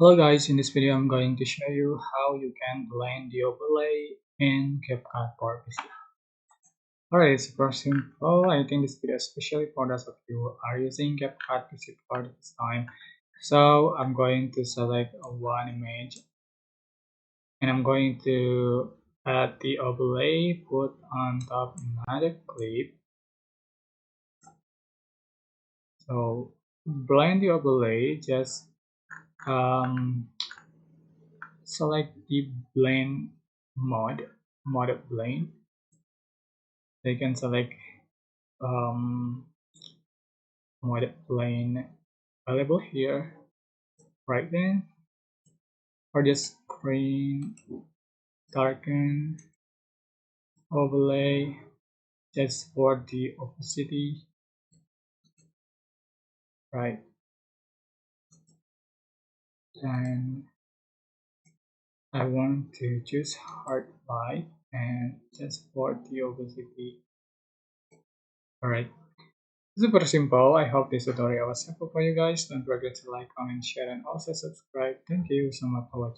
Hello guys, in this video I'm going to show you how you can blend the overlay in CapCut PC. Alright, it's super simple. I think this video is especially for those of you who are using CapCut PC for the first time. So I'm going to select one image and I'm going to add the overlay, put on top another clip. So blend the overlay, just um, select the blend mode of blend. They can select um, mode of blend available here right then, or just screen darken overlay just for the opacity, right? And I want to choose hard light and just for the opacity. Alright, super simple. I hope this tutorial was helpful for you guys. Don't forget to like, comment, share, and also subscribe. Thank you so much for watching.